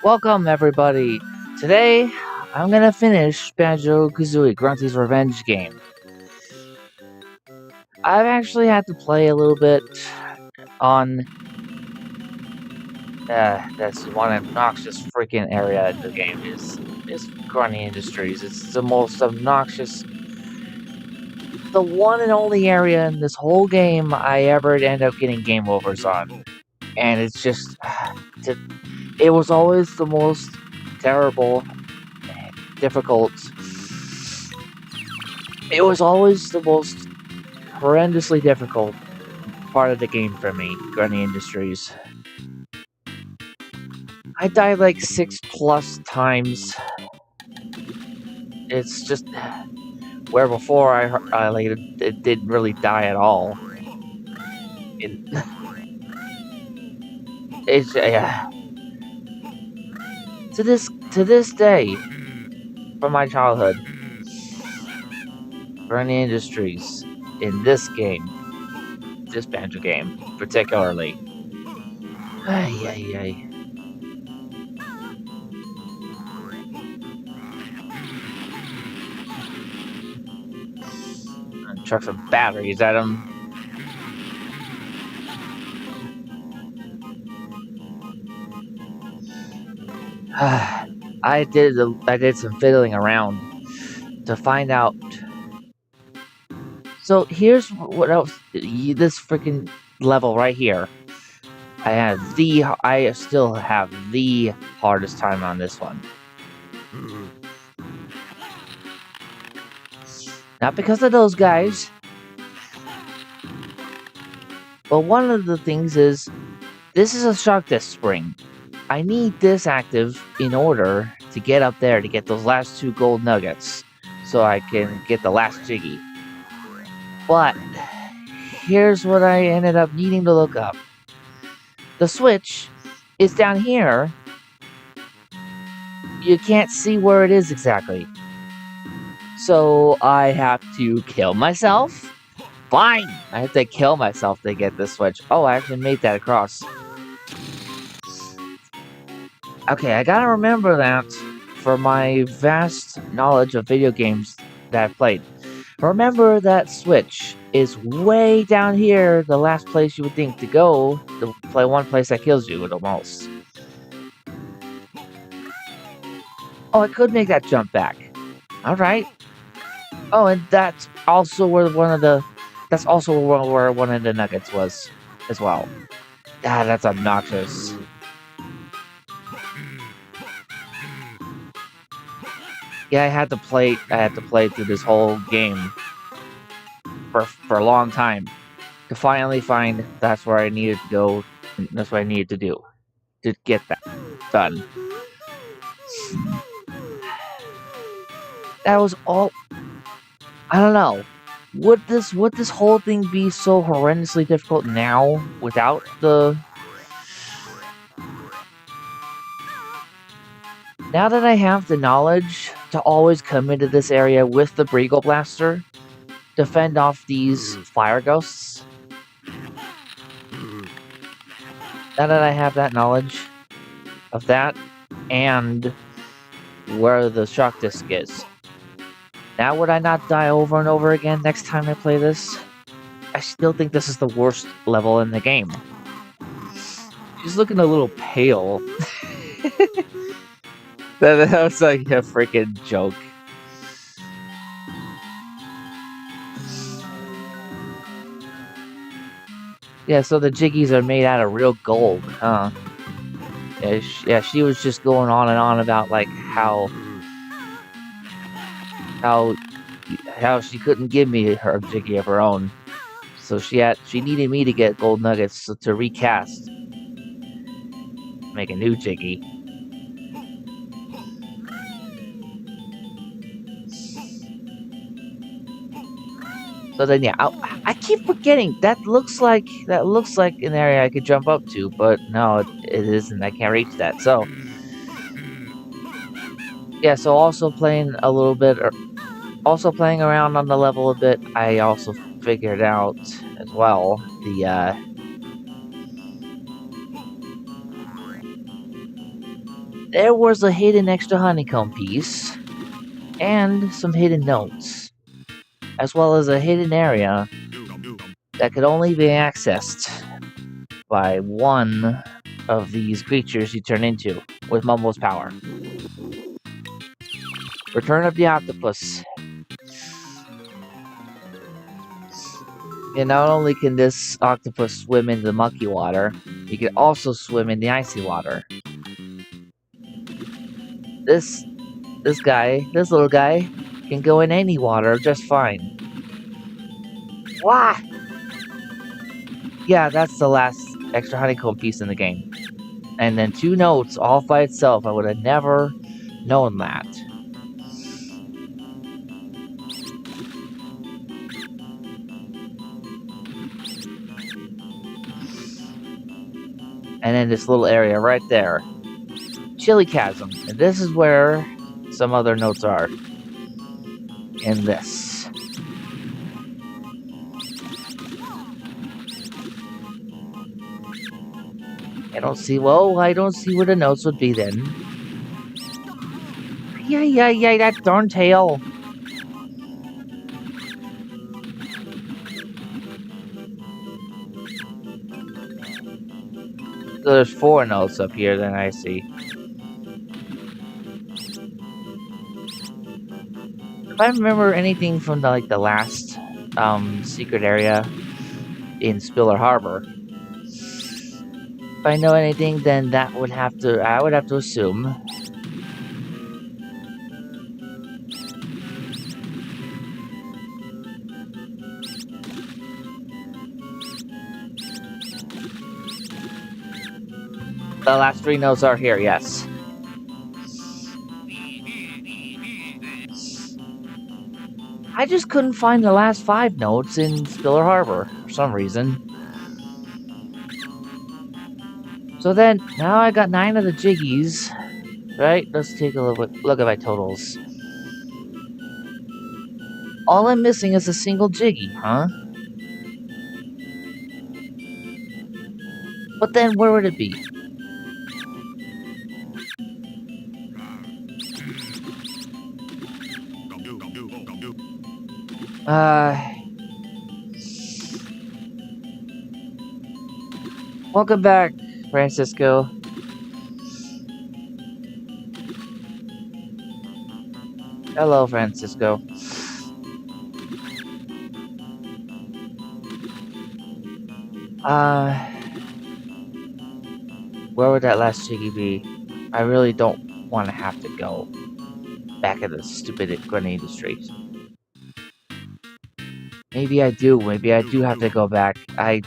Welcome, everybody. Today, I'm gonna finish Banjo-Kazooie Grunty's Revenge game. I've actually had to play a little bit on this one obnoxious freaking area in the game. Is Grunty Industries. It's the most obnoxious, the one and only area in this whole game I ever end up getting game overs on, and it's just, it was always the most terrible, difficult. It was always the most horrendously difficult part of the game for me, Grunty Industries. I died like 6+ times. It's just where before I like it didn't really die at all. It's yeah. To this day, from my childhood, Grunty Industries in this game, this Banjo game particularly. Ay ay ay. Chuck some batteries at him. I did some fiddling around to find out. So here's what else. This freaking level right here. I still have the hardest time on this one. Not because of those guys, but one of the things is, this is a shark disc spring. I need this active in order to get up there to get those last 2 gold nuggets, so I can get the last Jiggy. But here's what I ended up needing to look up. The switch is down here. You can't see where it is exactly. So I have to kill myself? Fine! I have to kill myself to get this switch. Oh, I actually made that across. Okay, I gotta remember that for my vast knowledge of video games that I've played. Remember that switch is way down here, the last place you would think to go, to play one place that kills you the most. Oh, I could make that jump back. Alright. Oh, and that's also where one of the nuggets was as well. Ah, that's obnoxious. Yeah, I had to play through this whole game for a long time to finally find that's where I needed to go. That's what I needed to do to get that done. That was all. I don't know. Would this whole thing be so horrendously difficult now without the? Now that I have the knowledge to always come into this area with the Breagle Blaster to fend off these fire ghosts. Now that I have that knowledge of that and where the shock disc is. Now would I not die over and over again next time I play this? I still think this is the worst level in the game. She's looking a little pale. That was like a freaking joke. Yeah, so the Jiggies are made out of real gold, huh? Yeah, she was just going on and on about like how she couldn't give me her Jiggy of her own, so she needed me to get gold nuggets to recast, make a new Jiggy. So then, yeah, I keep forgetting that looks like an area I could jump up to, but no, it isn't. I can't reach that. So, yeah. So also playing a little bit, also playing around on the level a bit. I also figured out as well there was a hidden extra honeycomb piece, and some hidden notes, as well as a hidden area that could only be accessed by one of these creatures you turn into with Mumbo's power. Return of the Octopus. And not only can this octopus swim in the mucky water, he can also swim in the icy water. This little guy, can go in any water just fine. Wah! Yeah, that's the last extra honeycomb piece in the game. And then 2 notes all by itself. I would have never known that. And then this little area right there. Chili Chasm. And this is where some other notes are. In this. I don't see where the notes would be then. Yeah, that darn tail. So there's 4 notes up here, then I see. If I remember anything from the last secret area in Spiller Harbor, if I know anything, then I would have to assume the last 3 notes are here, yes. I just couldn't find the last 5 notes in Spiller Harbor for some reason. So then, now I got 9 of the jiggies. Right? Let's take a look at my totals. All I'm missing is a single jiggy, huh? But then, where would it be? Welcome back, Francisco. Hello, Francisco. Where would that last jiggy be? I really don't want to have to go back at the stupid Grunty Industries. Maybe I do have to go back. I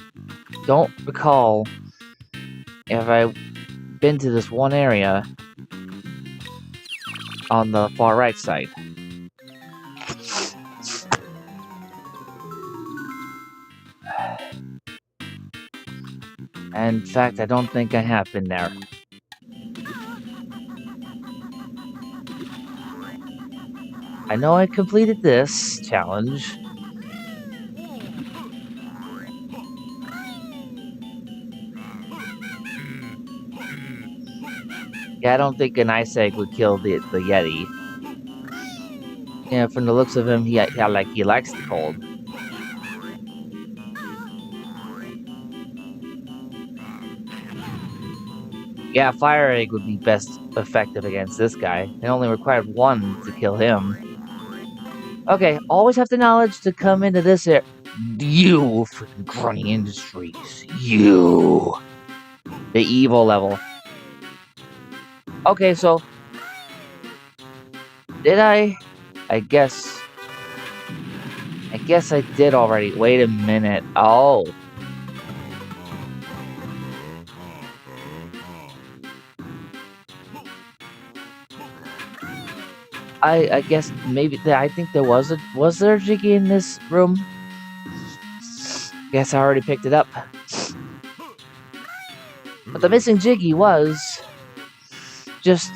don't recall if I've been to this one area on the far right side. And in fact, I don't think I have been there. I know I completed this challenge. Yeah, I don't think an ice egg would kill the Yeti. Yeah, from the looks of him, he likes the cold. Yeah, fire egg would be best effective against this guy. It only required 1 to kill him. Okay, always have the knowledge to come into this area. You freaking Grunty Industries. You. The evil level. Okay, so did I guess I did already. Wait a minute. Oh. I guess maybe I think there was there a jiggy in this room? Guess I already picked it up. But the missing jiggy was just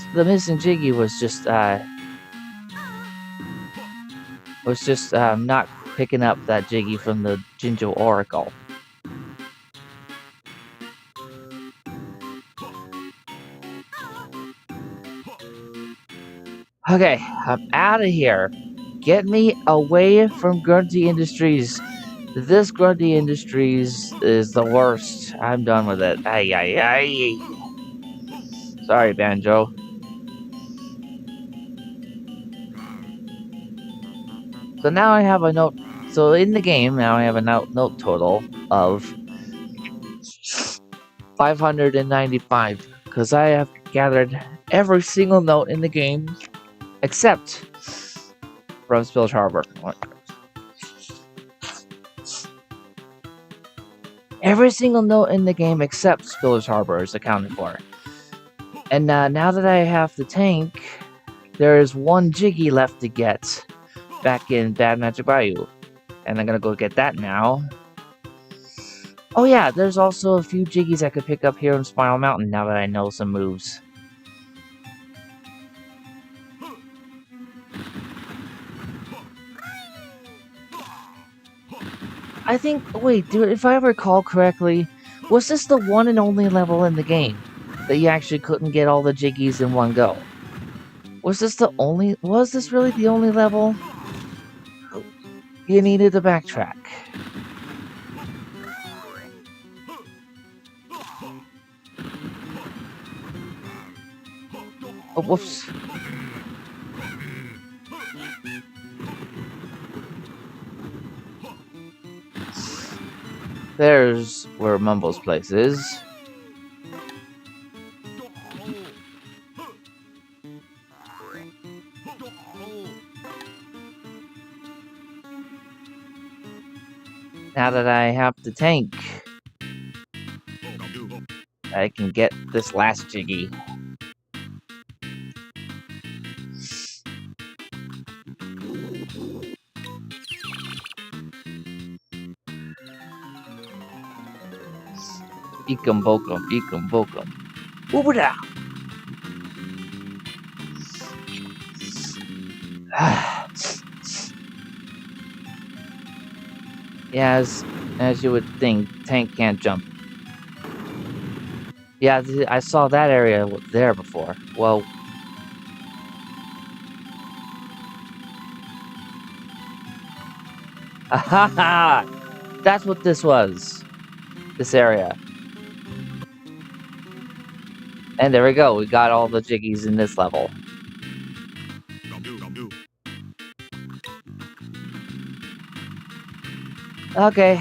not picking up that jiggy from the Jinjo Oracle. Okay, I'm out of here. Get me away from Grunty Industries. This Grunty Industries is the worst. I'm done with it. Ay, ay, ay. Sorry, Banjo. So now I have a note. So in the game, now I have a note total of 595. Because I have gathered every single note in the game except from Spillage Harbor. Every single note in the game except Spillage Harbor is accounted for. And now that I have the tank, there is one Jiggy left to get back in Bad Magic Bayou. And I'm gonna go get that now. Oh yeah, there's also a few Jiggies I could pick up here in Spiral Mountain now that I know some moves. I think, wait, dude, if I recall correctly, was this the one and only level in the game that you actually couldn't get all the Jiggies in one go? Was this really the only level you needed to backtrack? Oh, whoops. There's where Mumble's place is. Now that I have the tank, I can get this last Jiggy. Eekum bokum, eekum bokum. Wooba-da! Yeah, as you would think, tank can't jump. Yeah, I saw that area there before. Well, ahaha! That's what this was. This area. And there we go. We got all the Jiggies in this level. Okay.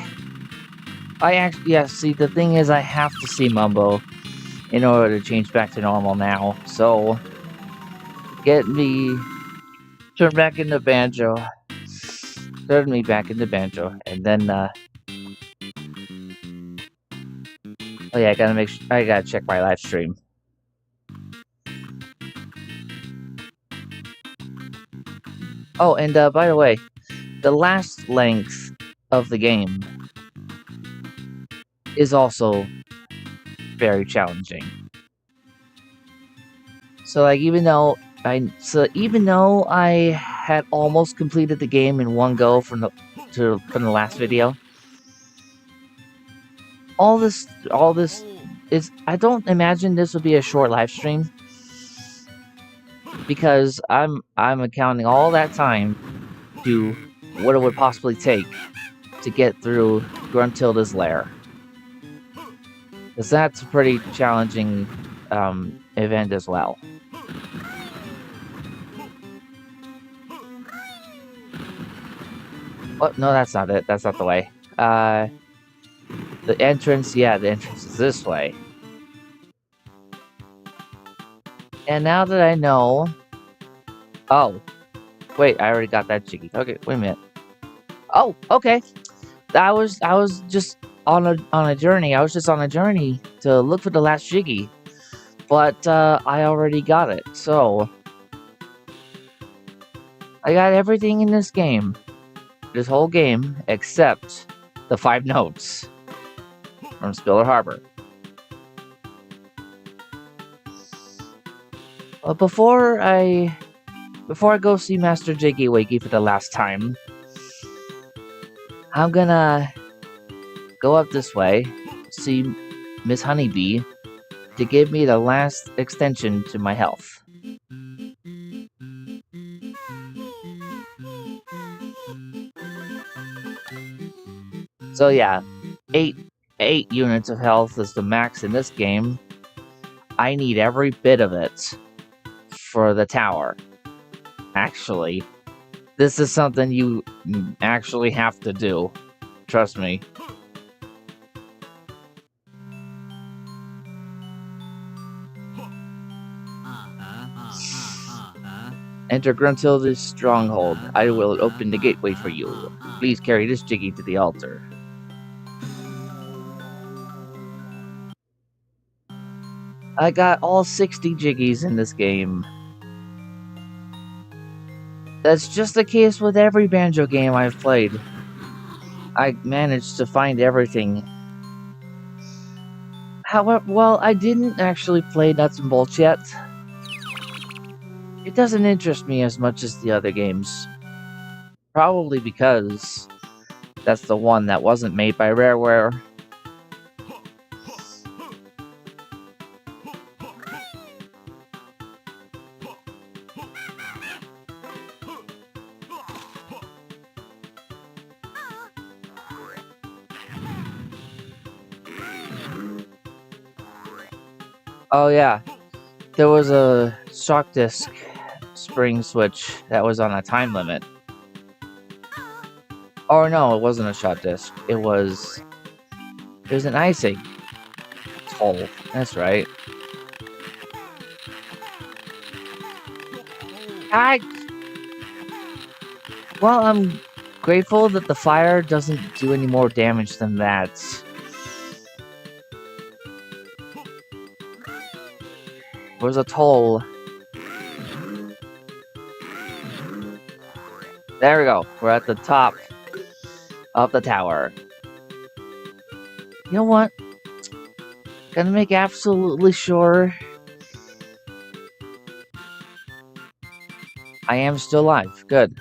See, the thing is, I have to see Mumbo in order to change back to normal now. So, turn back into Banjo. Turn me back into Banjo. And then, oh yeah, I gotta check my live stream. Oh, and by the way, the last length of the game is also very challenging. So like even though I had almost completed the game in one go from the last video, all this is, I don't imagine this would be a short live stream because I'm accounting all that time to what it would possibly take to get through Gruntilda's lair. Because that's a pretty challenging event as well. Oh, no, that's not it. That's not the way. The entrance is this way. And now that I know... Oh. Wait, I already got that Jiggy. Okay, wait a minute. Oh, okay. I was just on a journey. I was just on a journey to look for the last Jiggy. But I already got it. So I got everything in this game. This whole game except the 5 notes from Spiller Harbor. But before I go see Master Jiggy Wakey for the last time, I'm gonna go up this way, see Miss Honeybee, to give me the last extension to my health. So yeah, 8 units of health is the max in this game. I need every bit of it for the tower. Actually, this is something you actually have to do. Trust me. Enter Gruntilda's stronghold. I will open the gateway for you. Please carry this Jiggy to the altar. I got all 60 Jiggies in this game. That's just the case with every Banjo game I've played. I managed to find everything. However, well, I didn't actually play Nuts and Bolts yet. It doesn't interest me as much as the other games. Probably because that's the one that wasn't made by Rareware. Oh yeah, there was a shock disc spring switch that was on a time limit. Oh no, it wasn't a shock disc. It was an icing hole. That's right. Well, I'm grateful that the fire doesn't do any more damage than that. Where's a toll? There we go. We're at the top of the tower. You know what? Gonna make absolutely sure I am still alive. Good.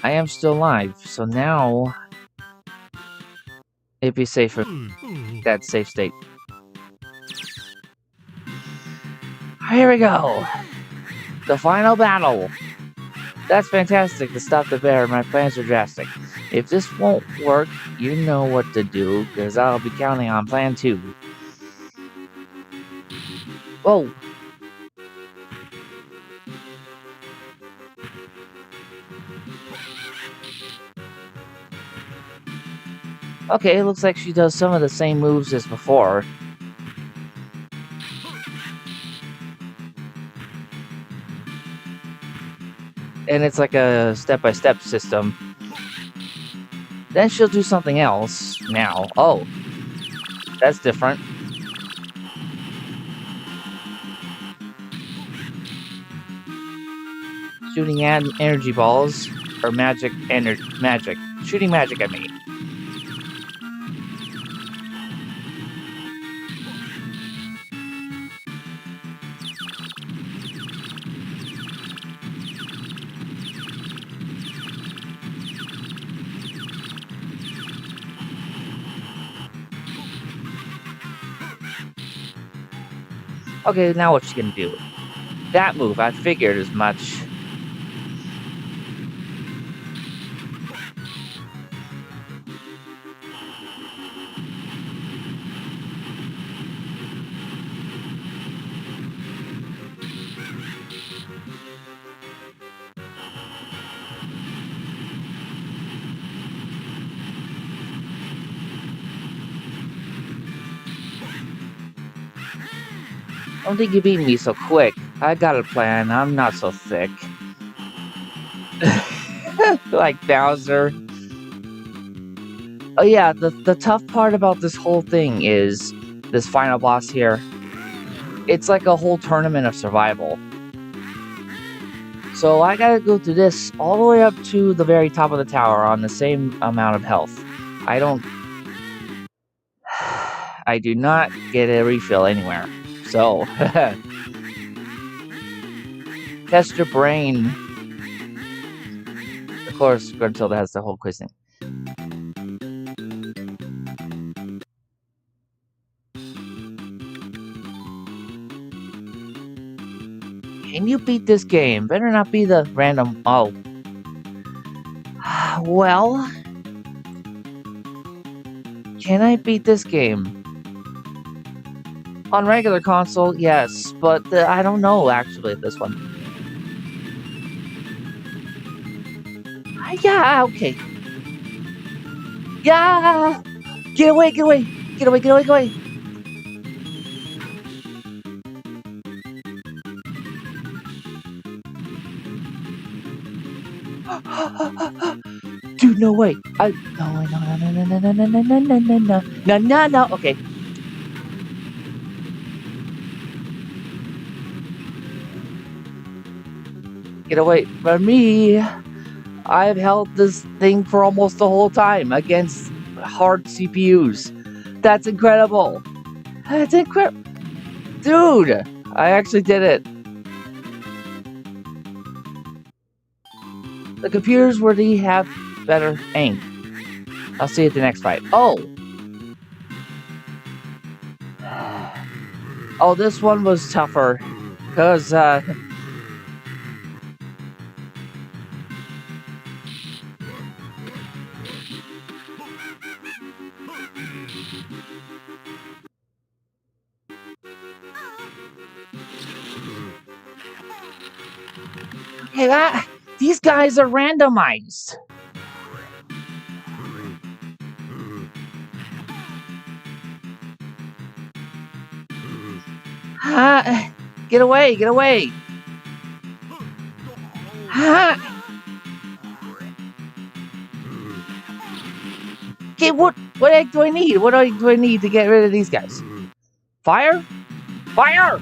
I am still alive. So now it'd be safe for that safe state. Here we go. The final battle. That's fantastic to stop the bear. My plans are drastic. If this won't work, you know what to do, because I'll be counting on plan 2. Whoa! Okay, it looks like she does some of the same moves as before. And it's like a step-by-step system. Then she'll do something else now. Oh, that's different. Shooting energy balls, or magic. Shooting magic at me. Okay, now what's she gonna do? That move, I figured as much. I don't think you beat me so quick. I got a plan. I'm not so thick. Like Bowser. Oh yeah, the tough part about this whole thing is this final boss here. It's like a whole tournament of survival. So I gotta go through this all the way up to the very top of the tower on the same amount of health. I do not get a refill anywhere. So, test your brain. Of course, Gruntilda has the whole quiz thing. Can you beat this game? Better not be the random. Oh. Well, Can I beat this game? On regular console, yes, but I don't know, actually, this one. Yeah, okay. Yeah! Get away, get away! Get away, get away, get away! Dude, no way! No, no, no, no, no, no, no, no, no, no, no, no, no, no, no, okay. Get away from me! I've held this thing for almost the whole time against hard CPUs. That's incredible! That's incredible! Dude! I actually did it! The computers really have better aim. I'll see you at the next fight. Oh! Oh, this one was tougher. Because, hey, these guys are randomized. Get away, get away. Okay, what egg do I need? What egg do I need to get rid of these guys? Fire? Fire!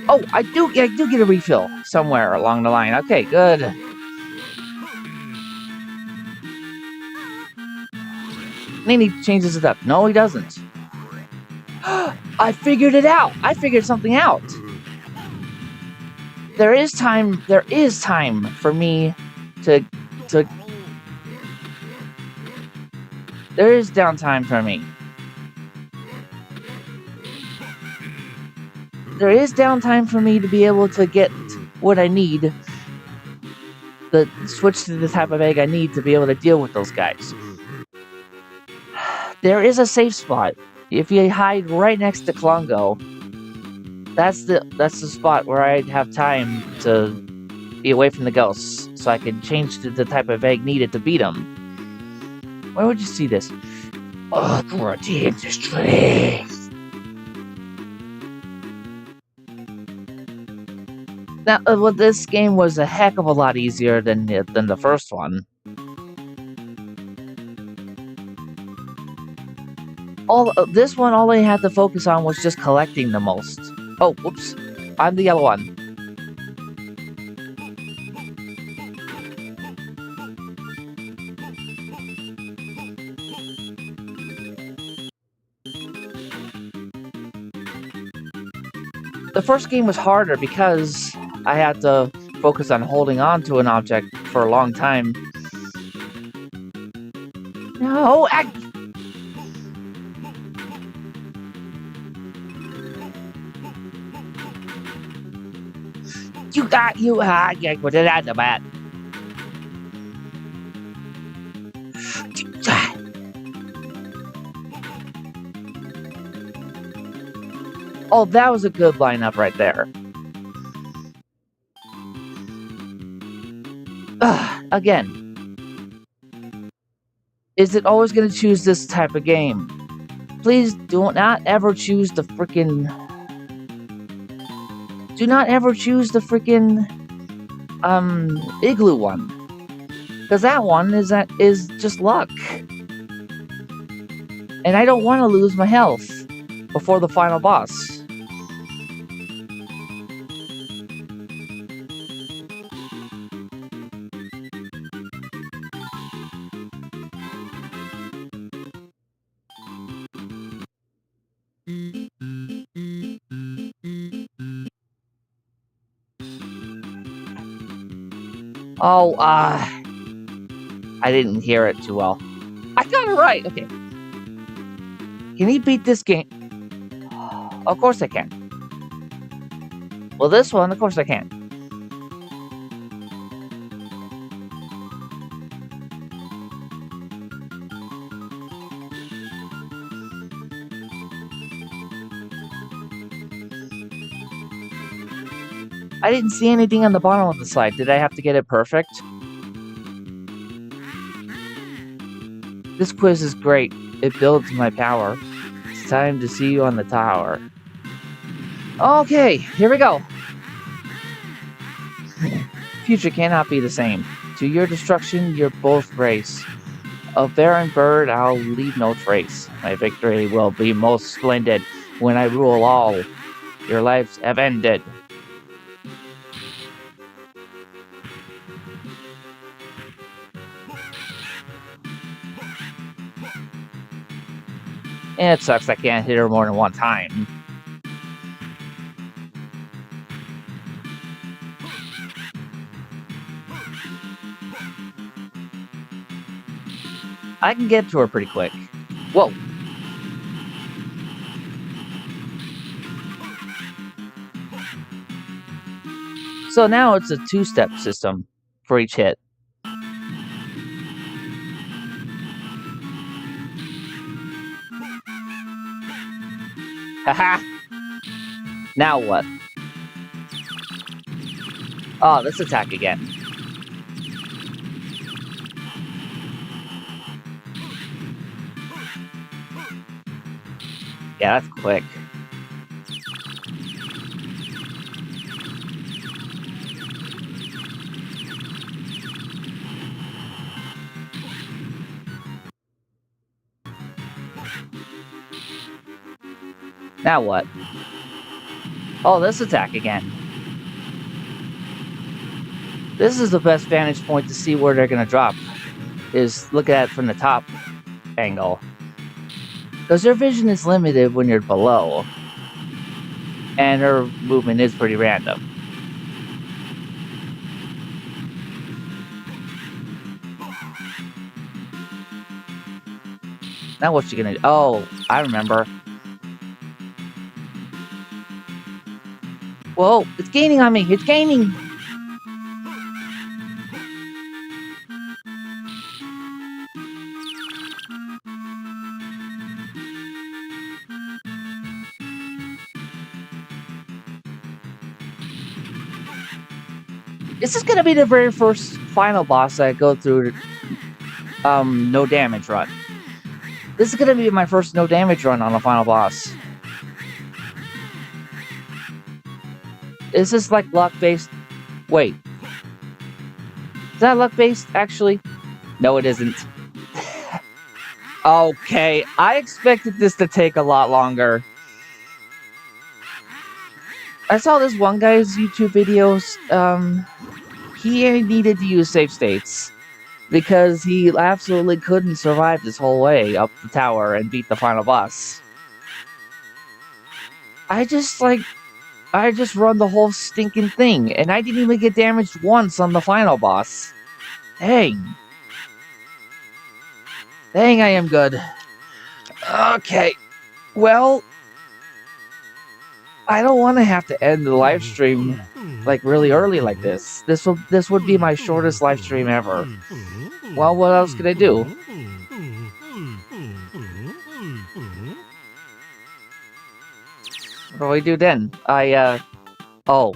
Oh, I do get a refill somewhere along the line. Okay, good. Then he changes it up. No, he doesn't. I figured it out. I figured something out. There is time for me to there is downtime for me. There is downtime for me to be able to get what I need. Switch to the type of egg I need to be able to deal with those guys. There is a safe spot. If you hide right next to Klungo, that's the spot where I'd have time to be away from the ghosts, so I can change to the type of egg needed to beat them. Where would you see this? Oh, Grunty Industries! Now, well, this game was a heck of a lot easier than the first one. This one, all I had to focus on was just collecting the most. Oh, whoops. I'm the yellow one. The first game was harder because I had to focus on holding on to an object for a long time. No, yeah, put it out the bat. Oh, that was a good lineup right there. Again, is it always going to choose this type of game? Please do not ever choose the freaking... Do not ever choose the freaking igloo one, because that one is just luck, and I don't want to lose my health before the final boss. Oh, I didn't hear it too well. I got it right! Okay. Can he beat this game? Of course I can. Well, this one, of course I can. I didn't see anything on the bottom of the slide. Did I have to get it perfect? This quiz is great. It builds my power. It's time to see you on the tower. Okay, here we go. Future cannot be the same. To your destruction, you're both race. Of barren bird, I'll leave no trace. My victory will be most splendid when I rule all. Your lives have ended. It sucks I can't hit her more than one time. I can get to her pretty quick. Whoa. So now it's a two-step system for each hit. Haha! Now what? Oh, let's attack again. Yeah, that's quick. Now what? Oh, let's attack again. This is the best vantage point to see where they're gonna drop. Is look at it from the top angle. Because their vision is limited when you're below. And her movement is pretty random. Now what's she gonna do? Oh, I remember. Whoa, it's gaining on me! It's gaining! This is gonna be the very first final boss I go through no damage run. This is gonna be my first no damage run on a final boss. Is this like luck based? Wait. Is that luck based actually? No, it isn't. Okay, I expected this to take a lot longer. I saw this one guy's YouTube videos. He needed to use save states because he absolutely couldn't survive this whole way up the tower and beat the final boss. I just run the whole stinking thing, and I didn't even get damaged once on the final boss. Dang. Dang, I am good. Okay. Well, I don't want to have to end the live stream like really early like this. This would be my shortest live stream ever. Well, what else could I do? What do I do then? Oh.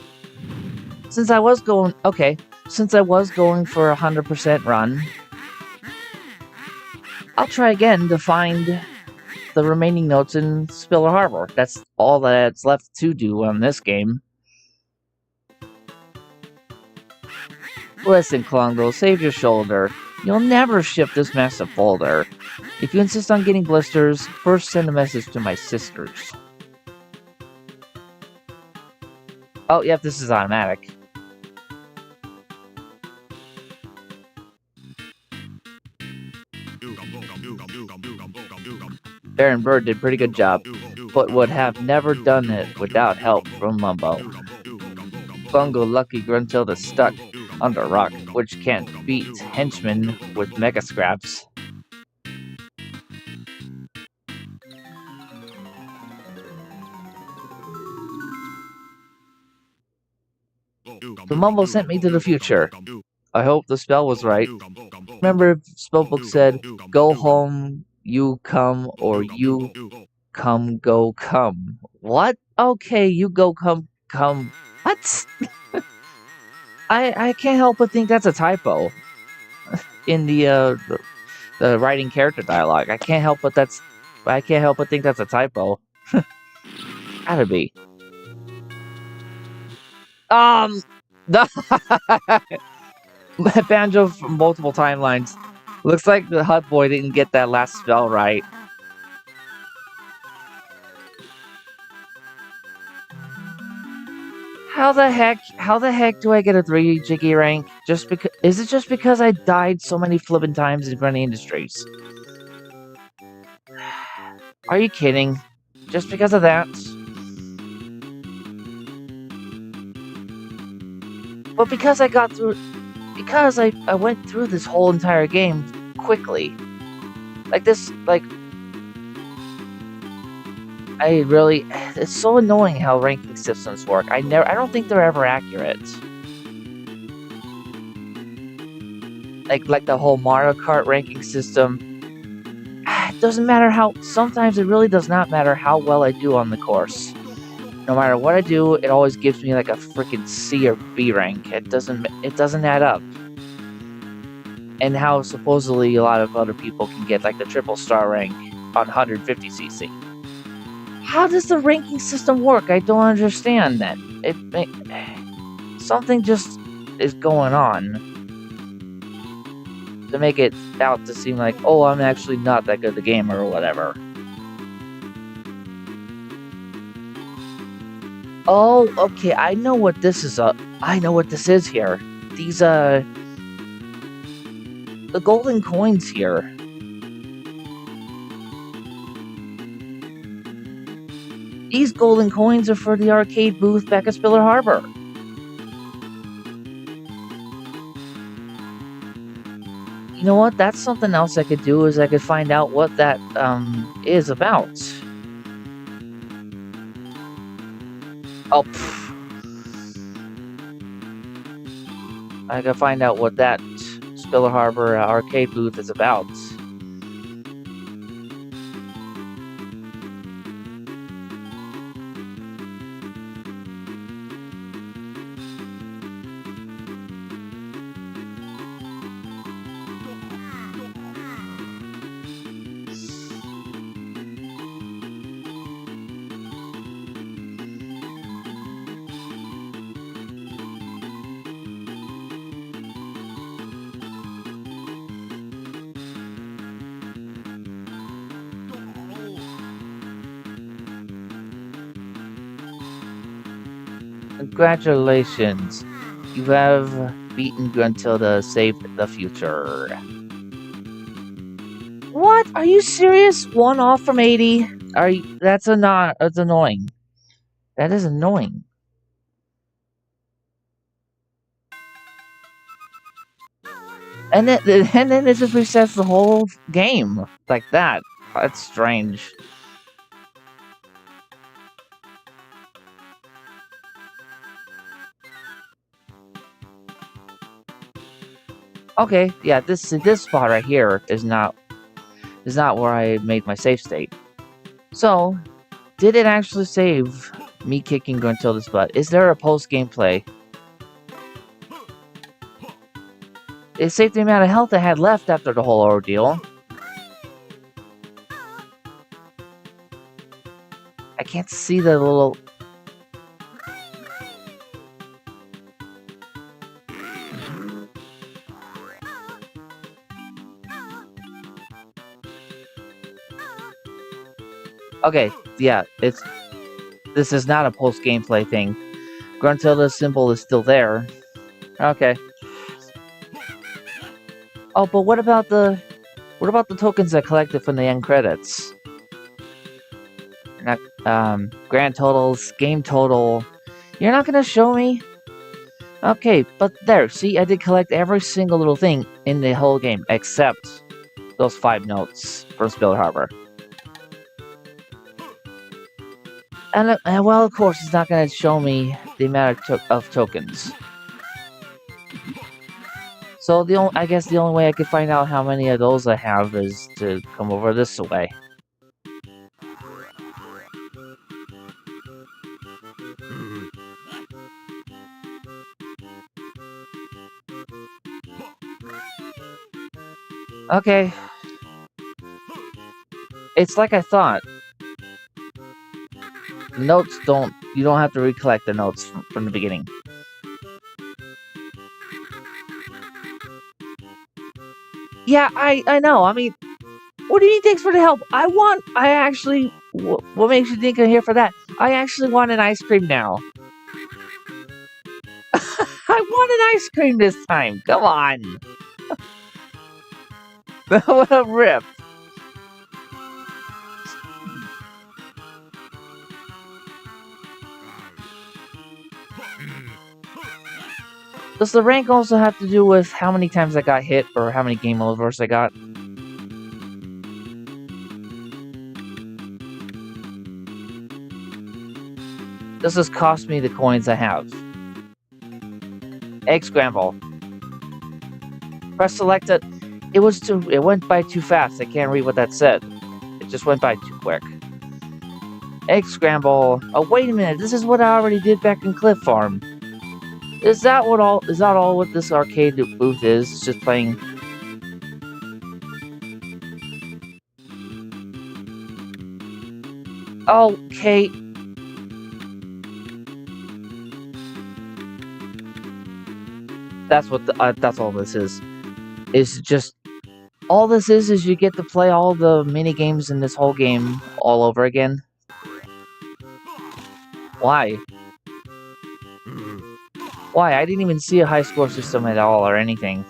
Since I was going for a 100% run, I'll try again to find the remaining notes in Spiller Harbor. That's all that's left to do on this game. Listen, Klungle, save your shoulder. You'll never ship this massive folder. If you insist on getting blisters, first send a message to my sisters. Oh, yep, this is automatic. Baron Bird did a pretty good job, but would have never done it without help from Mumbo. Bungo Lucky Gruntilda stuck under rock, which can't beat henchmen with mega scraps. The Mumbo sent me to the future. I hope the spell was right. Remember, spellbook said, "Go home, you come, or you come, go come." What? Okay, you go come. What? I can't help but think that's a typo in the writing character dialogue. I can't help but think that's a typo. Gotta be. The Banjo from multiple timelines. Looks like the Hut Boy didn't get that last spell right. How the heck do I get a 3 Jiggy rank? Just because, is it just because I died so many flippin' times in Grunty Industries? Are you kidding? Just because of that? But because I got through, because I went through this whole entire game quickly. Like this, like, I really, it's so annoying how ranking systems work. I don't think they're ever accurate. Like the whole Mario Kart ranking system. It doesn't matter how, sometimes it really does not matter how well I do on the course. No matter what I do, it always gives me like a freaking C or B rank. It doesn't add up. And how supposedly a lot of other people can get like the triple star rank on 150cc. How does the ranking system work? I don't understand that. Something just is going on to make it out to seem like, oh, I'm actually not that good at the game or whatever. Oh, okay, I know what this is. I know what this is here. These, the golden coins here. These golden coins are for the arcade booth back at Spiller Harbor. You know what? That's something else I could do, is I could find out what that, is about. Oh, pfft. I could find out what that Spiller Harbor arcade booth is about. Congratulations, you have beaten Gruntilda, saved the future. What? Are you serious? 1 off from 80? That's annoying. That is annoying. And then it just resets the whole game like that. That's strange. Okay, yeah, this spot right here is not where I made my save state. So, did it actually save me kicking Gruntilda's butt? Is there a post gameplay? It saved the amount of health I had left after the whole ordeal. I can't see the little... Okay, yeah, this is not a post gameplay thing. Gruntilda's symbol is still there. Okay. Oh, but what about the tokens I collected from the end credits? Not, grand totals, game total. You're not gonna show me? Okay, but there, see, I did collect every single little thing in the whole game, except those 5 notes from Spiller Harbor. And well, of course, it's not gonna show me the amount of tokens. So I guess the only way I could find out how many of those I have is to come over this way. Okay. It's like I thought. Notes don't... You don't have to recollect the notes from the beginning. Yeah, I know. I mean, what do you need? Thanks for the help. I actually... What makes you think I'm here for that? I actually want an ice cream now. I want an ice cream this time. Come on. What a rip. Does the rank also have to do with how many times I got hit or how many game overs I got? Does this cost me the coins I have? Egg scramble. Press selected. It went by too fast. I can't read what that said. It just went by too quick. Egg scramble. Oh, wait a minute. This is what I already did back in Cliff Farm. Is that all what this arcade booth is? It's just playing. Okay. That's all this is. It's just all this is you get to play all the mini games in this whole game all over again. Why? Why? I didn't even see a high score system at all or anything.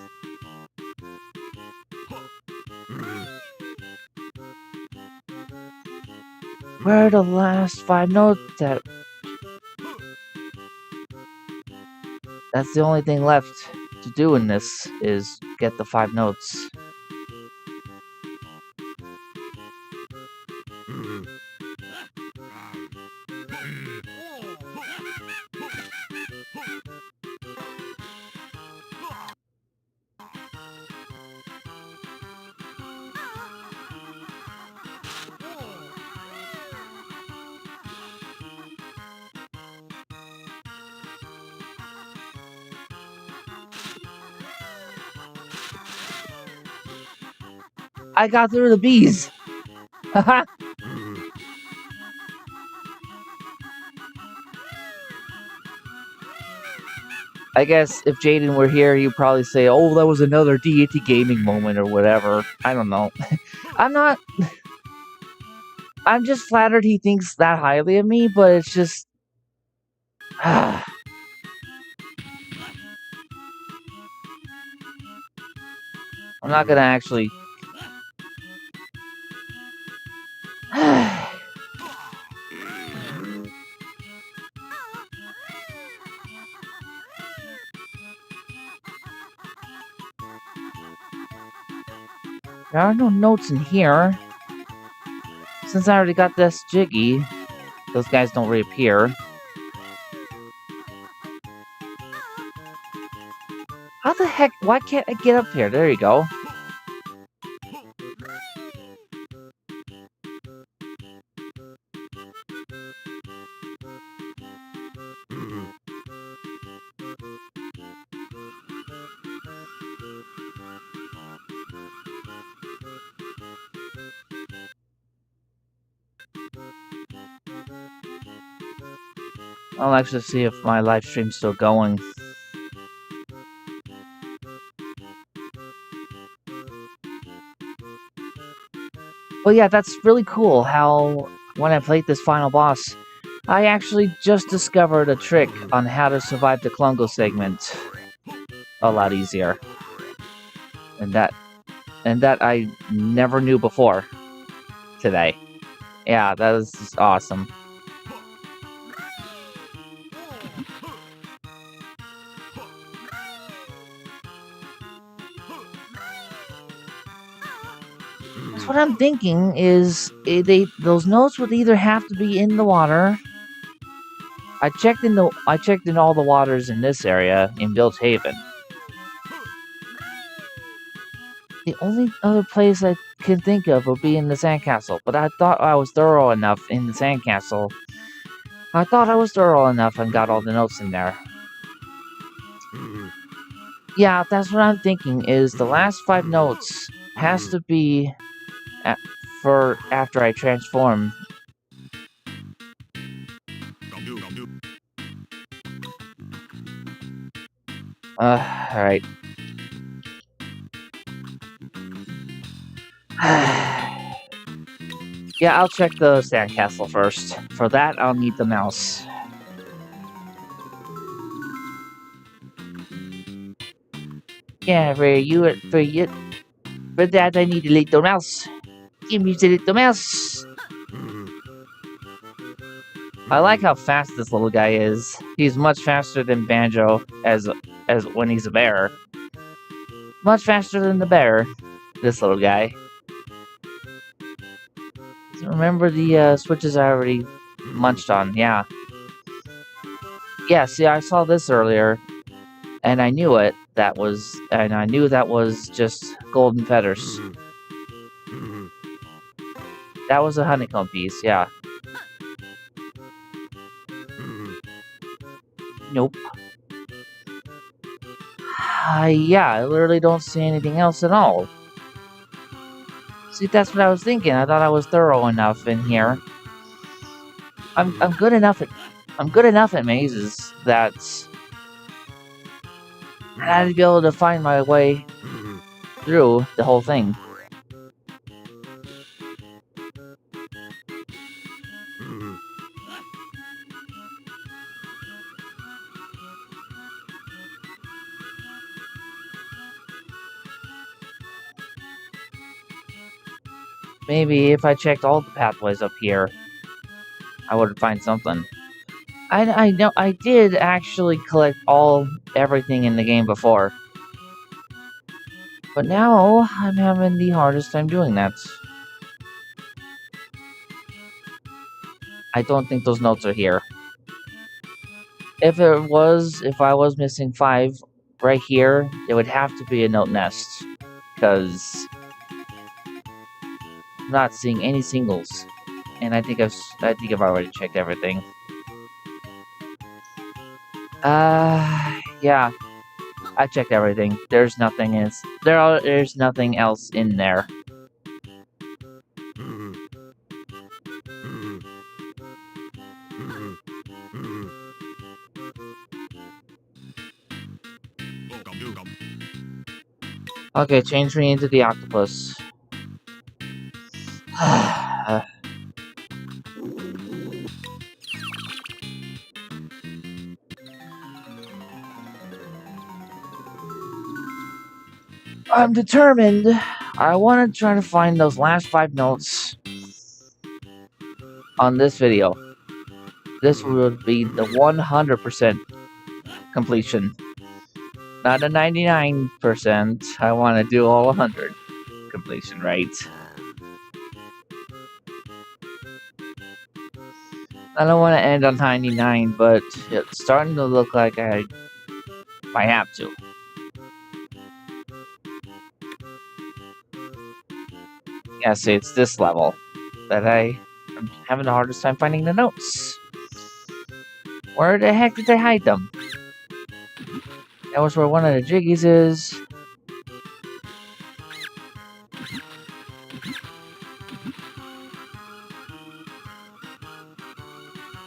Where are the last 5 notes that... That's the only thing left to do in this, is get the 5 notes. I got through the bees! Haha! I guess if Jaden were here, he'd probably say, oh, that was another deity gaming moment or whatever. I don't know. I'm just flattered he thinks that highly of me, but it's just... I'm not gonna actually... There are no notes in here. Since I already got this Jiggy, those guys don't reappear. How the heck? Why can't I get up here? There you go. I'll actually see if my live stream's still going. Well, yeah, that's really cool how when I played this final boss, I actually just discovered a trick on how to survive the Klungo segment a lot easier. And that I never knew before today. Yeah, that was just awesome. What I'm thinking is those notes would either have to be in the water. I checked in all the waters in this area in Built Haven. The only other place I can think of would be in the sandcastle, but I thought I was thorough enough in the sandcastle. I thought I was thorough enough and got all the notes in there. Yeah, that's what I'm thinking, is the last 5 notes Has to be for after I transform. Alright. Yeah, I'll check the sandcastle first. For that, I'll need the mouse. Yeah, for that, I need a little mouse. Give me the little mouse. I like how fast this little guy is. He's much faster than Banjo as when he's a bear. Much faster than the bear. This little guy. Remember the switches I already munched on? Yeah. Yeah. See, I saw this earlier, and I knew it. I knew that was just golden feathers. That was a honeycomb piece. Yeah. Nope. Yeah, I literally don't see anything else at all. See, that's what I was thinking. I thought I was thorough enough in here. I'm good enough at mazes that I'd be able to find my way through the whole thing. Maybe if I checked all the pathways up here, I would find something. I know I did actually collect everything in the game before. But now I'm having the hardest time doing that. I don't think those notes are here. If I was missing 5 right here, it would have to be a note nest. Because I'm not seeing any singles. And I think I've already checked everything. Yeah. I checked everything. There's nothing there's nothing else in there. Okay, change me into the octopus. I'm determined. I want to try to find those last 5 notes on this video. This would be the 100% completion. Not a 99%. I want to do all 100 completion, right? I don't want to end on 99, but it's starting to look like I might have to. Yeah, see, it's this level that I'm having the hardest time finding the notes. Where the heck did they hide them? That was where one of the jiggies is.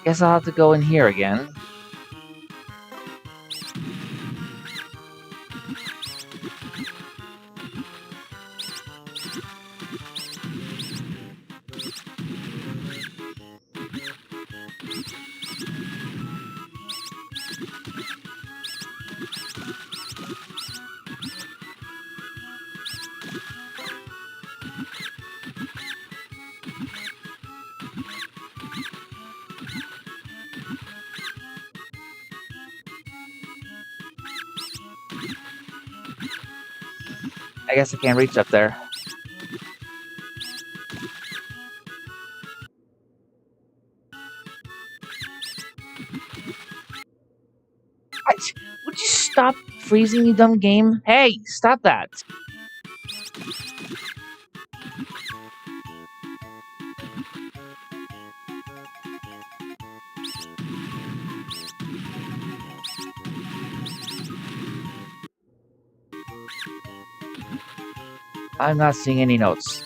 Guess I'll have to go in here again. I guess I can't reach up there. Would you stop freezing, you dumb game? Hey, stop that! I'm not seeing any notes.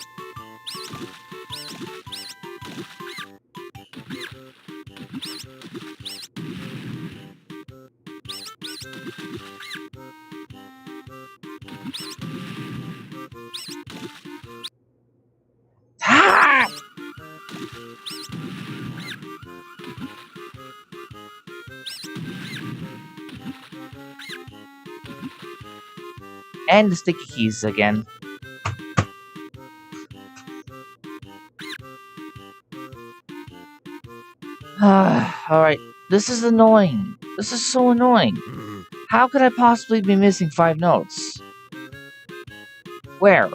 Ah! And the sticky keys again. Alright, this is annoying. This is so annoying. How could I possibly be missing 5 notes? Where?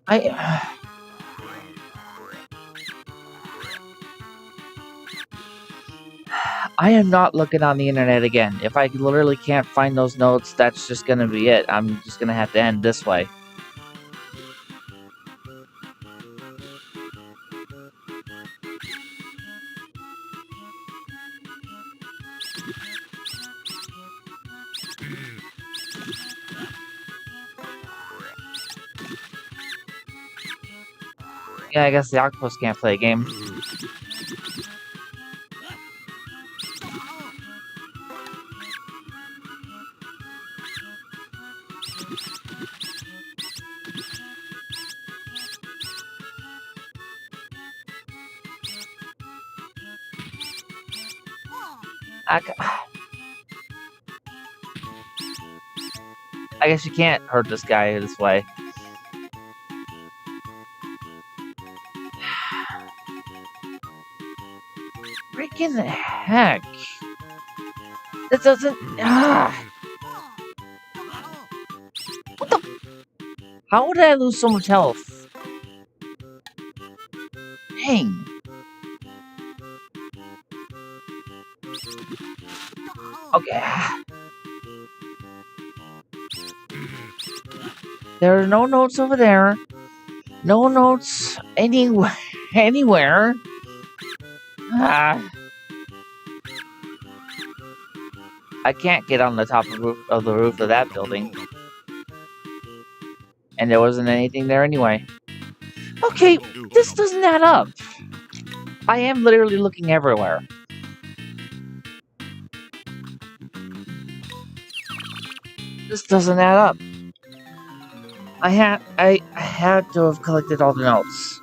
I am not looking on the internet again. If I literally can't find those notes, that's just gonna be it. I'm just gonna have to end this way. Yeah, I guess the octopus can't play a game. I guess you can't hurt this guy this way. Freaking heck. That doesn't... What the... How would I lose so much health? Dang. Okay. There are no notes over there. No notes anywhere. I can't get on the top of the roof of that building. And there wasn't anything there anyway. Okay, this doesn't add up. I am literally looking everywhere. This doesn't add up. I had to have collected all the notes.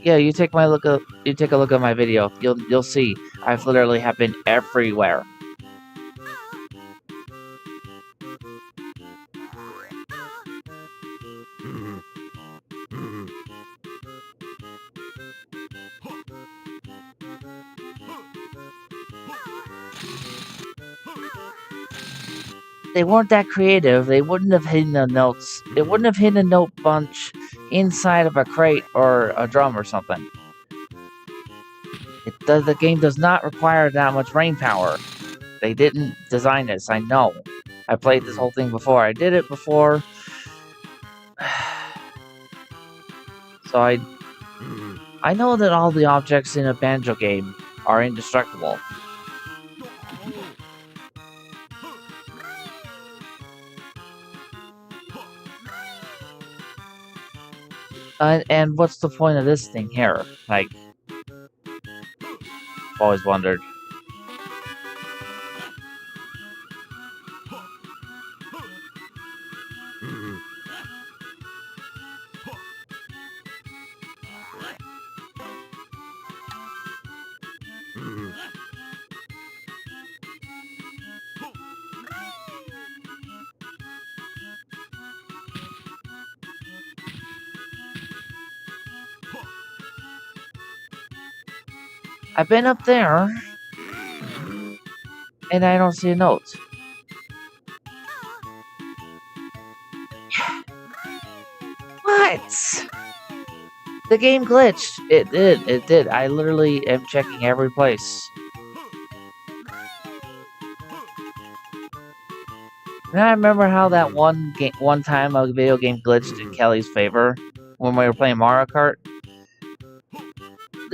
Yeah, you take a look at my video. You'll see. I've literally have been everywhere. They weren't that creative. They wouldn't have hidden the notes. It wouldn't have hidden a note bunch inside of a crate or a drum or something. The game does not require that much brain power. They didn't design this, I know. I played this whole thing before. I did it before. So I know that all the objects in a Banjo game are indestructible. And what's the point of this thing here? Like, always wondered. I've been up there, and I don't see a note. What? The game glitched. It did. I literally am checking every place. And I remember how that one time a video game glitched in Kelly's favor when we were playing Mario Kart.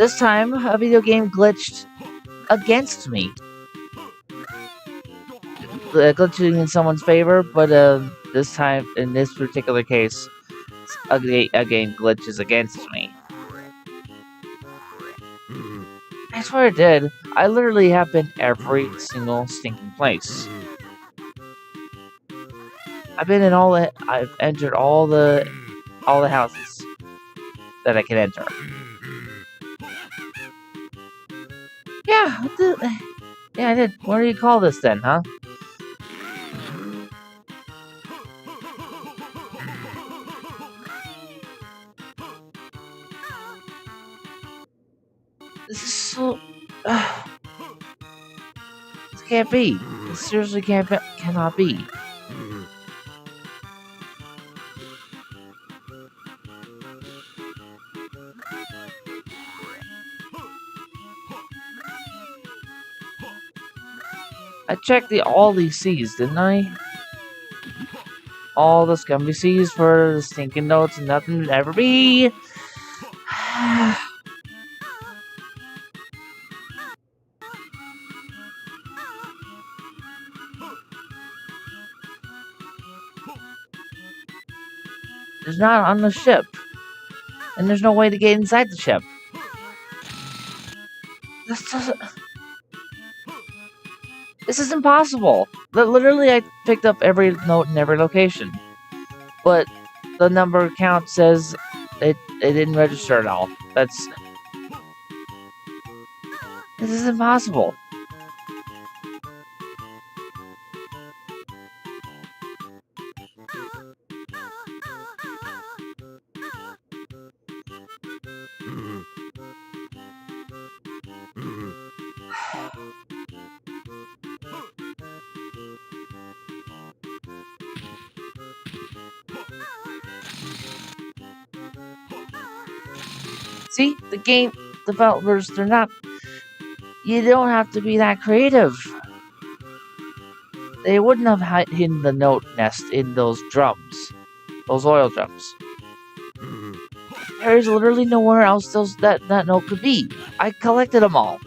This time, a video game glitched against me. Glitching in someone's favor, but this time, in this particular case, a game glitches against me. I swear it did. I literally have been every single stinking place. I've been in all the. I've entered all the houses that I can enter. Yeah, yeah, I did. What do you call this then, huh? This is so. This can't be. This seriously cannot be. I checked all these C's, didn't I? All the scummy C's for the stinking notes and nothing to ever be. There's not on the ship. And there's no way to get inside the ship. This is impossible. Literally, I picked up every note in every location. But the number count says it didn't register at all. This is impossible. See, the game developers, they're not. You don't have to be that creative. They wouldn't have hidden the note nest in those drums, those oil drums. There is literally nowhere else that note could be. I collected them all.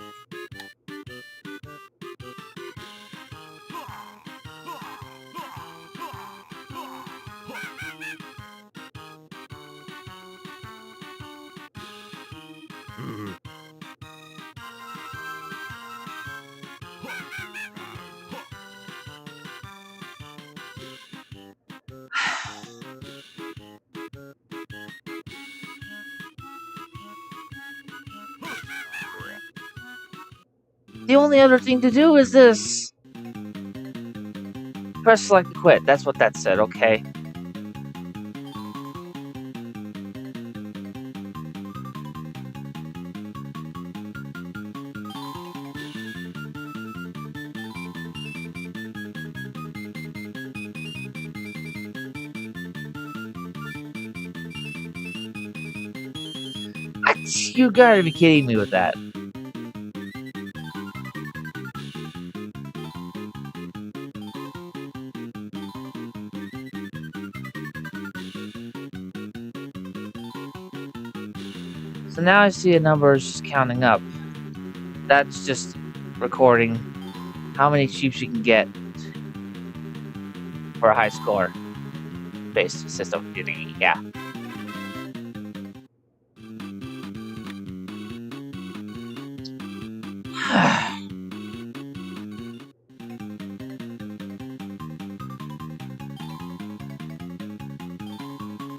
The only other thing to do is this. Press select to quit. That's what that said, okay. You gotta be kidding me with that. So now I see a number is just counting up. That's just recording how many sheep you can get for a high score based system computing. Yeah.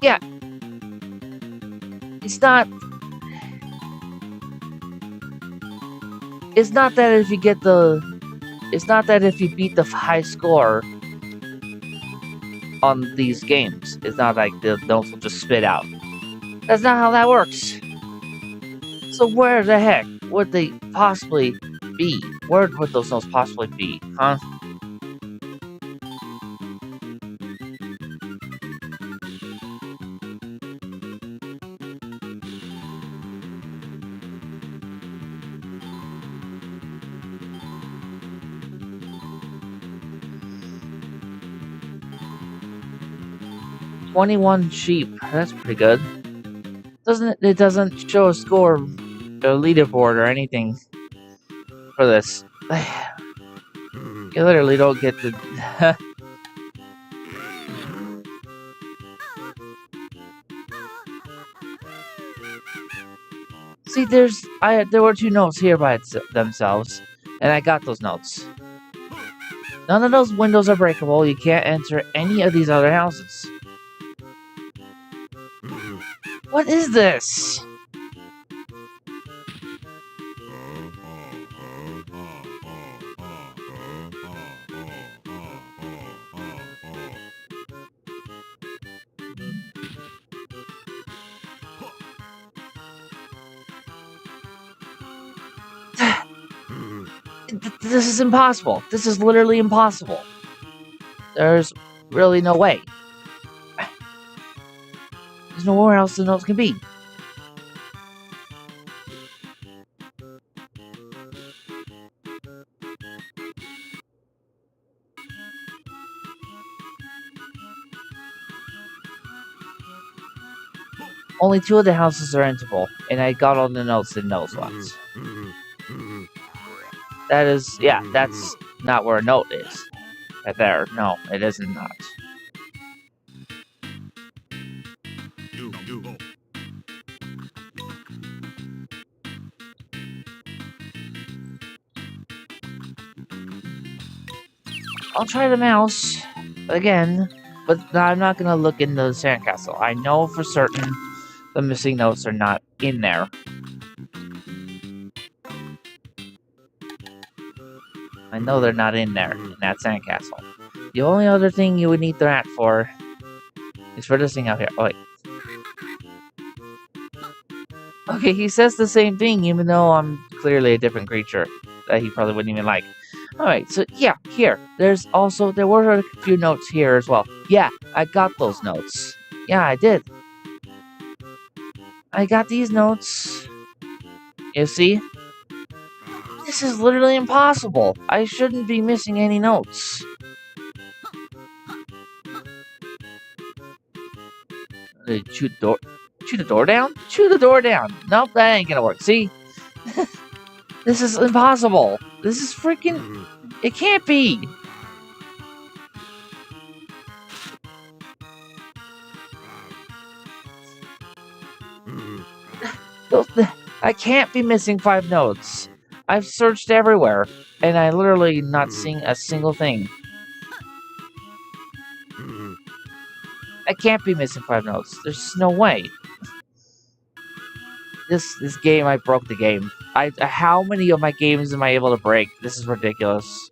Yeah. It's not that if you get it's not that if you beat the high score on these games, it's not like the notes will just spit out. That's not how that works. So where the heck would they possibly be? Where would those notes possibly be, huh? $21 sheep. That's pretty good. It doesn't show a score leaderboard or anything for this. You literally don't get to. See, there were 2 notes here by themselves, and I got those notes. None of those windows are breakable. You can't enter any of these other houses. What is this? This is impossible. This is literally impossible. There's really no way. There's nowhere else the notes can be. Only 2 of the houses are entable, and I got all the notes in those ones. That is, yeah, that's not where a note is. Right there. No, it is not. I'll try the mouse again, but I'm not gonna look in the sandcastle. I know for certain the missing notes are not in there. I know they're not in there, in that sandcastle. The only other thing you would need the rat for is for this thing out here. Oh, wait. Okay, he says the same thing, even though I'm clearly a different creature that he probably wouldn't even like. Alright, so yeah, here. There were a few notes here as well. Yeah, I got those notes. Yeah, I did. I got these notes. You see? This is literally impossible. I shouldn't be missing any notes. Shoot the door down? Shoot the door down. Nope, that ain't gonna work. See? This is impossible. This is freaking... It can't be. I can't be missing 5 notes. I've searched everywhere, and I literally not seeing a single thing. I can't be missing 5 notes. There's no way. This game, I broke the game. How many of my games am I able to break? This is ridiculous.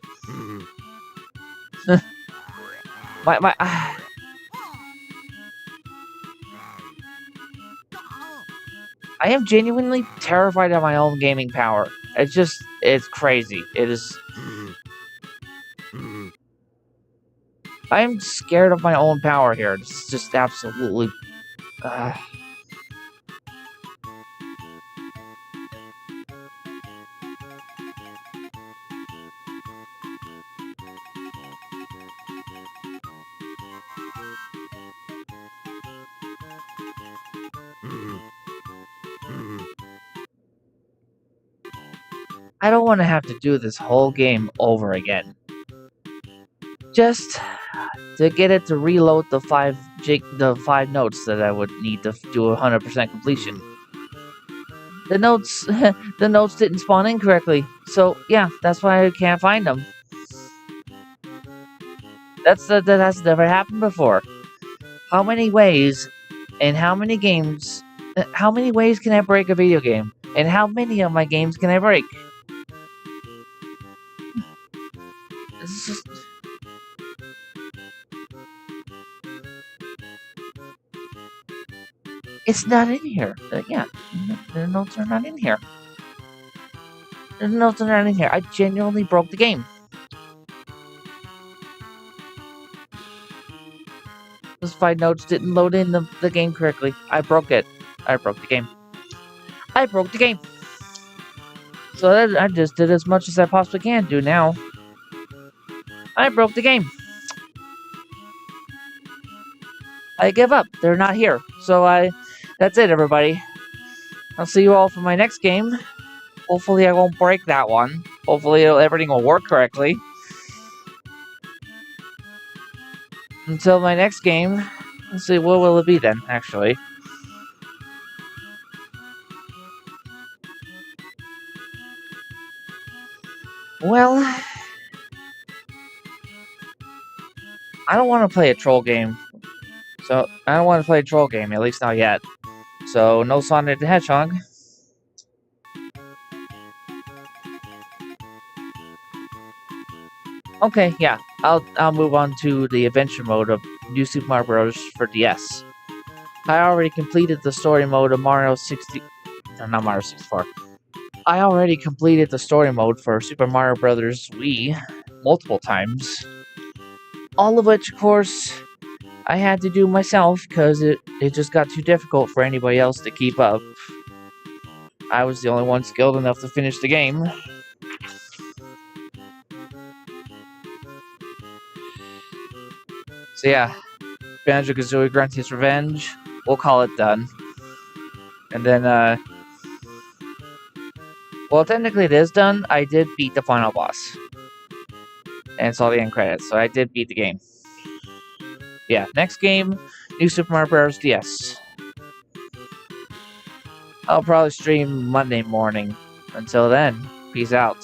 I am genuinely terrified of my own gaming power. It's crazy. It is... I am scared of my own power here. It's just absolutely... I don't want to have to do this whole game over again. Just to get it to reload the 5 notes that I would need to do 100% completion. The notes didn't spawn in correctly, so yeah, that's why I can't find them. That's never happened before. How many ways and how many games? How many ways can I break a video game? And how many of my games can I break? It's just... It's not in here. Yeah, the notes are not in here. The notes are not in here. I genuinely broke the game. Those 5 notes didn't load in the game correctly. I broke it. I broke the game. I broke the game. So I just did as much as I possibly can do now. I broke the game. I give up. They're not here. So that's it, everybody. I'll see you all for my next game. Hopefully I won't break that one. Hopefully everything will work correctly. Until my next game, let's see, what will it be then, actually? Well, I don't want to play a troll game. So, I don't want to play a troll game, at least not yet. So, no Sonic the Hedgehog. Okay, yeah, I'll move on to the adventure mode of New Super Mario Bros. For DS. I already completed the story mode of Mario 60... No, not Mario 64. I already completed the story mode for Super Mario Bros. Wii multiple times. All of which, of course, I had to do myself because it just got too difficult for anybody else to keep up. I was the only one skilled enough to finish the game. So yeah, Banjo-Kazooie Grunty's Revenge. We'll call it done. And then, well, technically it is done. I did beat the final boss. And saw the end credits, so I did beat the game. Yeah, next game, New Super Mario Bros. DS. I'll probably stream Monday morning. Until then, peace out.